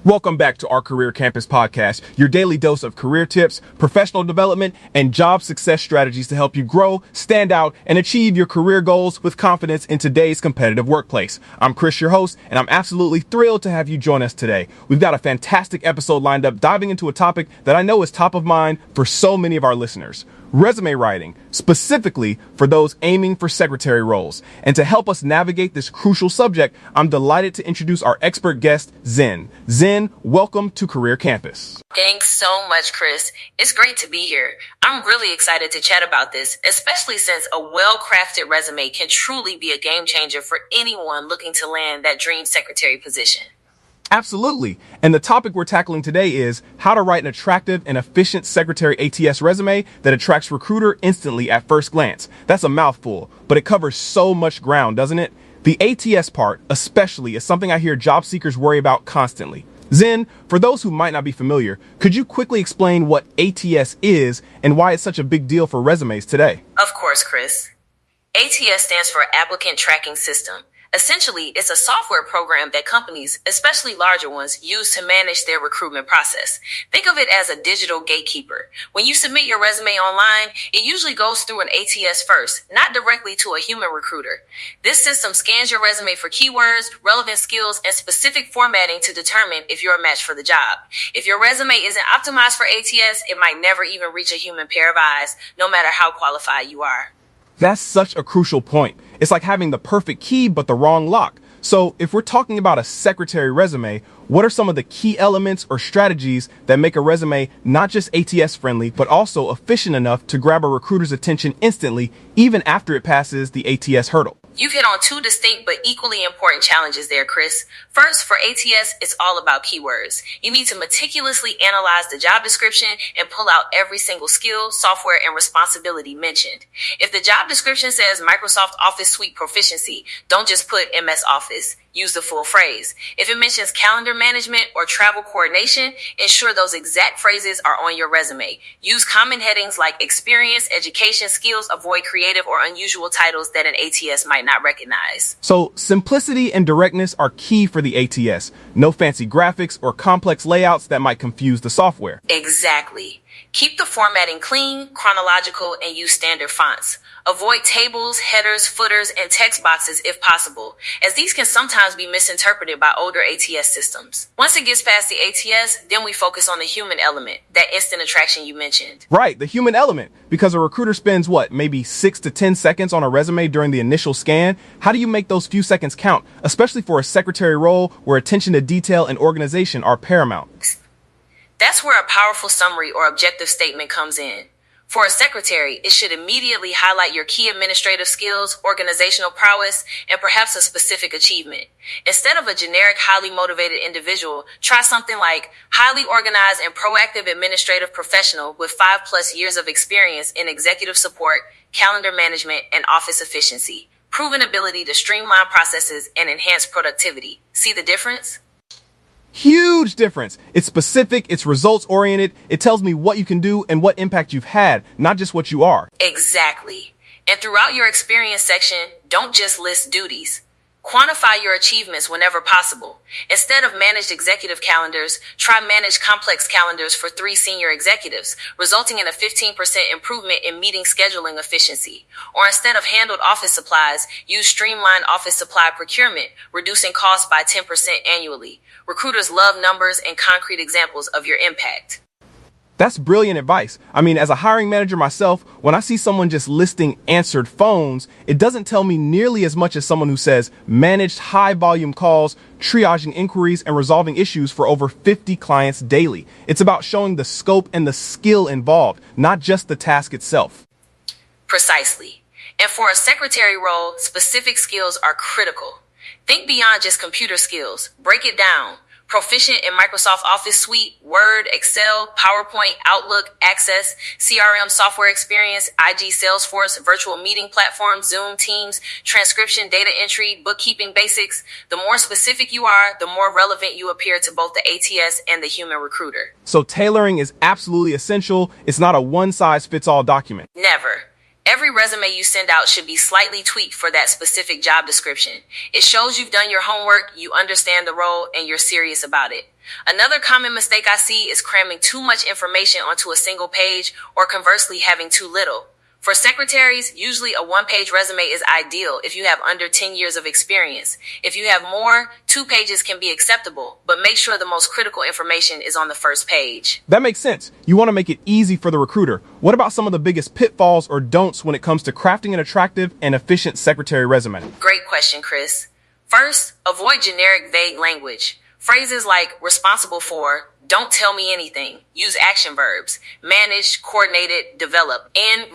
Welcome back to our Career Campus podcast, your daily dose of career tips, professional development, and job success strategies to help you grow, stand out, and achieve your career goals with confidence in today's competitive workplace. I'm Chris, your host, and I'm absolutely thrilled to have you join us today. We've got a fantastic episode lined up, diving into a topic that I know is top of mind for so many of our listeners. Resume writing, specifically for those aiming for secretary roles. And to help us navigate this crucial subject, I'm delighted to introduce our expert guest, Zen. Zen, welcome to Career Campus. Thanks so much, Chris. It's great to be here. I'm really excited to chat about this, especially since a well-crafted resume can truly be a game changer for anyone looking to land that dream secretary position. Absolutely. And the topic we're tackling today is how to write an attractive and efficient secretary ATS resume that attracts recruiter instantly at first glance. That's a mouthful, but it covers so much ground, doesn't it? The ATS part, especially, is something I hear job seekers worry about constantly. Zen, for those who might not be familiar, could you quickly explain what ATS is and why it's such a big deal for resumes today? Of course, Chris. ATS stands for Applicant Tracking System. Essentially, it's a software program that companies, especially larger ones, use to manage their recruitment process. Think of it as a digital gatekeeper. When you submit your resume online, it usually goes through an ATS first, not directly to a human recruiter. This system scans your resume for keywords, relevant skills, and specific formatting to determine if you're a match for the job. If your resume isn't optimized for ATS, it might never even reach a human pair of eyes, no matter how qualified you are. That's such a crucial point. It's like having the perfect key, but the wrong lock. So if we're talking about a secretary resume, what are some of the key elements or strategies that make a resume not just ATS friendly, but also efficient enough to grab a recruiter's attention instantly, even after it passes the ATS hurdle? You've hit on two distinct but equally important challenges there, Chris. First, for ATS, it's all about keywords. You need to meticulously analyze the job description and pull out every single skill, software, and responsibility mentioned. If the job description says Microsoft Office Suite proficiency, don't just put MS Office. Use the full phrase. If it mentions calendar management or travel coordination, ensure those exact phrases are on your resume. Use common headings like experience, education, skills, avoid creative or unusual titles that an ATS might not recognize. So simplicity and directness are key for the ATS. No fancy graphics or complex layouts that might confuse the software. Exactly. Keep the formatting clean, chronological, and use standard fonts. Avoid tables, headers, footers, and text boxes if possible, as these can sometimes be misinterpreted by older ATS systems. Once it gets past the ATS, then we focus on the human element, that instant attraction you mentioned. Right, the human element, because a recruiter spends maybe 6 to 10 seconds on a resume during the initial scan. How do you make those few seconds count, especially for a secretary role where attention to detail and organization are paramount? That's where a powerful summary or objective statement comes in. For a secretary, it should immediately highlight your key administrative skills, organizational prowess, and perhaps a specific achievement. Instead of a generic, highly motivated individual, try something like highly organized and proactive administrative professional with 5+ years of experience in executive support, calendar management, and office efficiency. Proven ability to streamline processes and enhance productivity. See the difference? Huge difference. It's specific, it's results oriented. It tells me what you can do and what impact you've had, not just what you are. Exactly. And throughout your experience section, don't just list duties. Quantify your achievements whenever possible. Instead of managed executive calendars, try managed complex calendars for 3 senior executives, resulting in a 15% improvement in meeting scheduling efficiency. Or instead of handled office supplies, use streamlined office supply procurement, reducing costs by 10% annually. Recruiters love numbers and concrete examples of your impact. That's brilliant advice. I mean, as a hiring manager myself, when I see someone just listing answered phones, it doesn't tell me nearly as much as someone who says managed high volume calls, triaging inquiries, and resolving issues for over 50 clients daily. It's about showing the scope and the skill involved, not just the task itself. Precisely. And for a secretary role, specific skills are critical. Think beyond just computer skills. Break it down. Proficient in Microsoft Office Suite, Word, Excel, PowerPoint, Outlook, Access, CRM software experience, IG Salesforce, virtual meeting platforms, Zoom, Teams, transcription, data entry, bookkeeping basics. The more specific you are, the more relevant you appear to both the ATS and the human recruiter. So tailoring is absolutely essential. It's not a one-size-fits-all document. Never. Every resume you send out should be slightly tweaked for that specific job description. It shows you've done your homework, you understand the role, and you're serious about it. Another common mistake I see is cramming too much information onto a single page, or conversely having too little. For secretaries, usually a one-page resume is ideal if you have under 10 years of experience. If you have more, 2 pages can be acceptable, but make sure the most critical information is on the first page. That makes sense. You want to make it easy for the recruiter. What about some of the biggest pitfalls or don'ts when it comes to crafting an attractive and efficient secretary resume? Great question, Chris. First, avoid generic, vague language. Phrases like responsible for, don't tell me anything. Use action verbs. Managed, coordinated, developed, and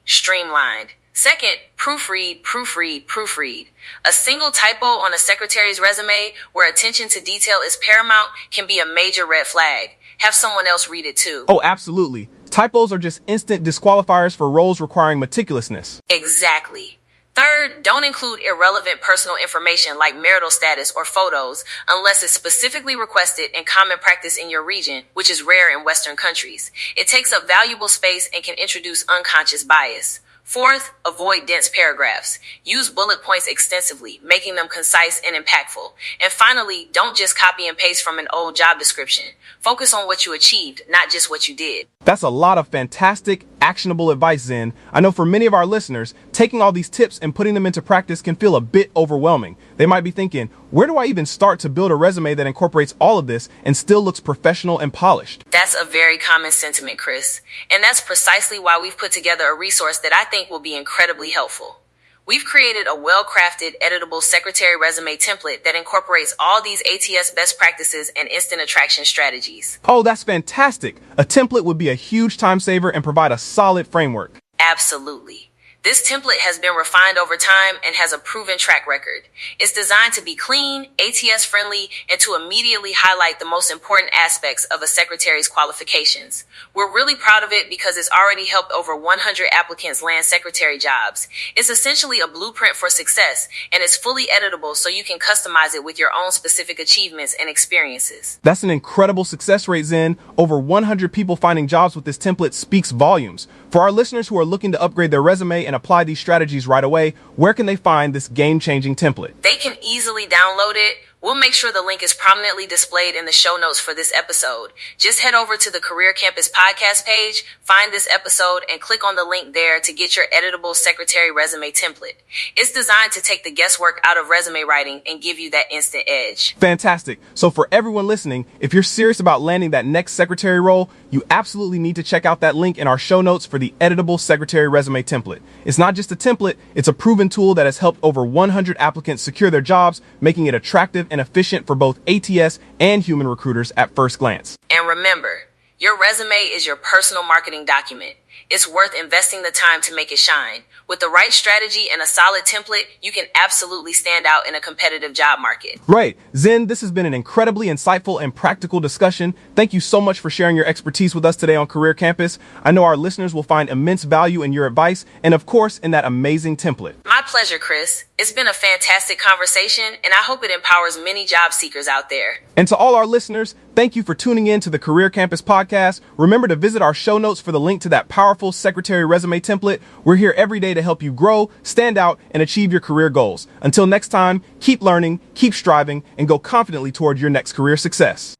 streamlined. Second, proofread. A single typo on a secretary's resume where attention to detail is paramount can be a major red flag. Have someone else read it too. Oh, absolutely. Typos are just instant disqualifiers for roles requiring meticulousness. Exactly. Third, don't include irrelevant personal information like marital status or photos unless it's specifically requested and common practice in your region, which is rare in Western countries. It takes up valuable space and can introduce unconscious bias. Fourth, avoid dense paragraphs. Use bullet points extensively, making them concise and impactful. And finally, don't just copy and paste from an old job description. Focus on what you achieved, not just what you did. That's a lot of fantastic, actionable advice, Zen. I know for many of our listeners, taking all these tips and putting them into practice can feel a bit overwhelming. They might be thinking, where do I even start to build a resume that incorporates all of this and still looks professional and polished? That's a very common sentiment, Chris. And that's precisely why we've put together a resource that I think will be incredibly helpful. We've created a well-crafted, editable secretary resume template that incorporates all these ATS best practices and instant attraction strategies. Oh, that's fantastic. A template would be a huge time saver and provide a solid framework. Absolutely. This template has been refined over time and has a proven track record. It's designed to be clean, ATS friendly, and to immediately highlight the most important aspects of a secretary's qualifications. We're really proud of it because it's already helped over 100 applicants land secretary jobs. It's essentially a blueprint for success, and it's fully editable so you can customize it with your own specific achievements and experiences. That's an incredible success rate, Zen. Over 100 people finding jobs with this template speaks volumes. For our listeners who are looking to upgrade their resume and apply these strategies right away, where can they find this game-changing template? They can easily download it. We'll make sure the link is prominently displayed in the show notes for this episode. Just head over to the Career Campus podcast page, find this episode, and click on the link there to get your editable secretary resume template. It's designed to take the guesswork out of resume writing and give you that instant edge. Fantastic. So for everyone listening, if you're serious about landing that next secretary role, you absolutely need to check out that link in our show notes for the editable secretary resume template. It's not just a template, it's a proven tool that has helped over 100 applicants secure their jobs, making it attractive and efficient for both ATS and human recruiters at first glance. And remember, your resume is your personal marketing document. It's worth investing the time to make it shine. With the right strategy and a solid template, you can absolutely stand out in a competitive job market. Right. Zen, this has been an incredibly insightful and practical discussion. Thank you so much for sharing your expertise with us today on Career Campus. I know our listeners will find immense value in your advice and, of course, in that amazing template. My pleasure, Chris. It's been a fantastic conversation, and I hope it empowers many job seekers out there. And to all our listeners, thank you for tuning in to the Career Campus podcast. Remember to visit our show notes for the link to that powerful secretary resume template. We're here every day to help you grow, stand out, and achieve your career goals. Until next time, keep learning, keep striving, and go confidently toward your next career success.